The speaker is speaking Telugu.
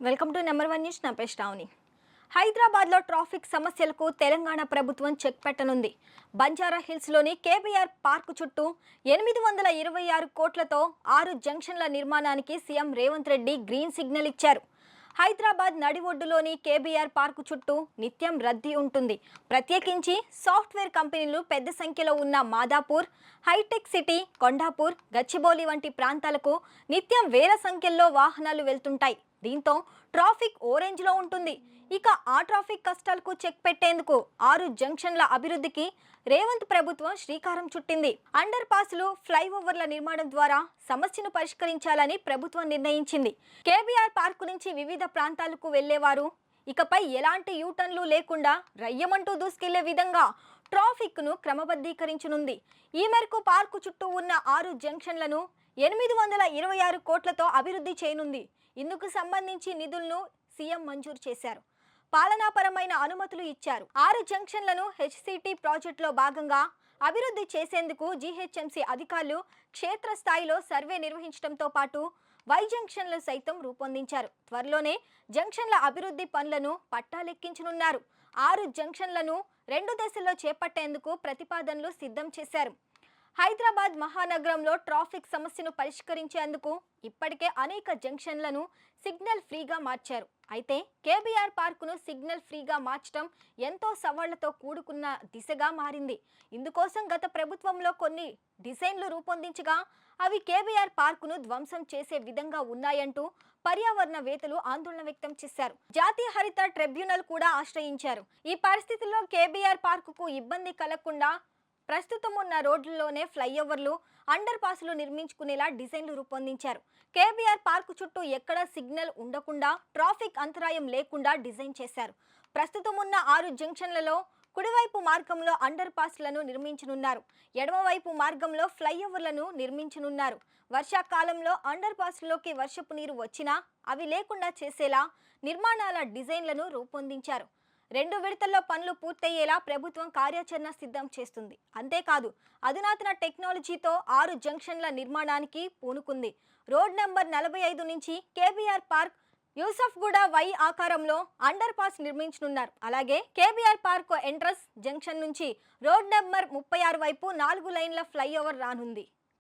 Welcome to number 1 news. నా పేరు శ్రావణి. హైదరాబాద్లో ట్రాఫిక్ సమస్యలకు తెలంగాణ ప్రభుత్వం చెక్ పెట్టనుంది. బంజారా హిల్స్లోని కేబీఆర్ పార్క్ చుట్టూ 826 కోట్లతో 6 జంక్షన్ల నిర్మాణానికి CM Revanth Reddy green signal ఇచ్చారు. హైదరాబాద్ నడి ఒడ్డులోని కేబీఆర్ పార్క్ చుట్టూ నిత్యం రద్దీ ఉంటుంది. ప్రత్యేకించి సాఫ్ట్వేర్ కంపెనీలు పెద్ద సంఖ్యలో ఉన్న మాదాపూర్, హైటెక్ సిటీ, కొండాపూర్, గచ్చిబౌలి వంటి ప్రాంతాలకు నిత్యం వేల సంఖ్యలో వాహనాలు వెళ్తుంటాయి. దీంతో ట్రాఫిక్ ఓరెంజ్లో ఉంటుంది. ఇక ఆ ట్రాఫిక్ కష్టాలకు చెక్ పెట్టేందుకు 6 జంక్షన్ల అభివృద్ధికి రేవంత్ ప్రభుత్వం శ్రీకారం చుట్టింది. అండర్ పాస్లు, ఫ్లైఓవర్ల నిర్మాణం ద్వారా సమస్యను పరిష్కరించాలని ప్రభుత్వం నిర్ణయించింది. కేబీఆర్ పార్కు నుంచి వివిధ ప్రాంతాలకు వెళ్లేవారు ఇకపై ఎలాంటి యూటర్న్లు లేకుండా రయ్యమంటూ దూసుకెళ్లే విధంగా ట్రాఫిక్ను క్రమబద్ధీకరించనుంది. ఈ మేరకు పార్కు చుట్టూ ఉన్న 6 జంక్షన్లను 826 కోట్లతో అభివృద్ధి చేయనుంది. ఇందుకు సంబంధించి నిధులను సీఎం మంజూరు చేశారు. పాలనాపరమైన అనుమతులు ఇచ్చారు. 6 జంక్షన్లను హెచ్సిటీ ప్రాజెక్టులో భాగంగా అభివృద్ధి చేసేందుకు జీహెచ్ఎంసీ అధికారులు క్షేత్రస్థాయిలో సర్వే నిర్వహించడంతో పాటు వై జంక్షన్లు సైతం రూపొందించారు. త్వరలోనే జంక్షన్ల అభివృద్ధి పనులను పట్టాలెక్కించనున్నారు. 6 జంక్షన్లను 2 దశల్లో చేపట్టేందుకు ప్రతిపాదనలు సిద్ధం చేశారు. హైదరాబాద్ మహానగరంలో ట్రాఫిక్ సమస్యను పరిష్కరించేందుకు ఇప్పటికే అనేక జంక్షన్లను సిగ్నల్ ఫ్రీగా మార్చారు. అయితే కేబీఆర్ పార్కును సిగ్నల్ ఫ్రీగా మార్చడం ఎంతో సవాళ్లతో కూడుకున్న దిశగా మారింది. ఇందుకోసం గత ప్రభుత్వంలో కొన్ని డిజైన్లు రూపొందించగా అవి కేబీఆర్ పార్కును ధ్వంసం చేసే విధంగా ఉన్నాయంటూ పర్యావరణవేత్తలు ఆందోళన వ్యక్తం చేశారు. జాతీయ హరిత ట్రిబ్యునల్ కూడా ఆశ్రయించారు. ఈ పరిస్థితుల్లో కేబీఆర్ పార్కుకు ఇబ్బంది కలగకుండా ప్రస్తుతం ఉన్న రోడ్లలోనే ఫ్లైఓవర్లు, అండర్ పాస్లు నిర్మించుకునేలా డిజైన్లు రూపొందించారు. కేబీఆర్ పార్కు చుట్టూ ఎక్కడా సిగ్నల్ ఉండకుండా, ట్రాఫిక్ అంతరాయం లేకుండా డిజైన్ చేశారు. ప్రస్తుతం ఉన్న 6 జంక్షన్లలో కుడివైపు మార్గంలో అండర్ పాస్లను నిర్మించనున్నారు. ఎడమవైపు మార్గంలో ఫ్లైఓవర్లను నిర్మించనున్నారు. వర్షాకాలంలో అండర్ పాస్లోకి వర్షపు నీరు వచ్చినా అవి లేకుండా చేసేలా నిర్మాణాల డిజైన్లను రూపొందించారు. 2 విడతల్లో పనులు పూర్తయ్యేలా ప్రభుత్వం కార్యాచరణ సిద్ధం చేస్తుంది. అంతేకాదు అధునాతన టెక్నాలజీతో 6 జంక్షన్ల నిర్మాణానికి పూనుకుంది. రోడ్ నెంబర్ 45 నుంచి కేబీఆర్ పార్క్, యూసఫ్గూడ వై ఆకారంలో అండర్ పాస్ నిర్మించనున్నారు. అలాగే కేబీఆర్ పార్క్ ఎంట్రన్స్ జంక్షన్ నుంచి రోడ్ నెంబర్ 36 వైపు 4 లైన్ల ఫ్లైఓవర్ రానుంది.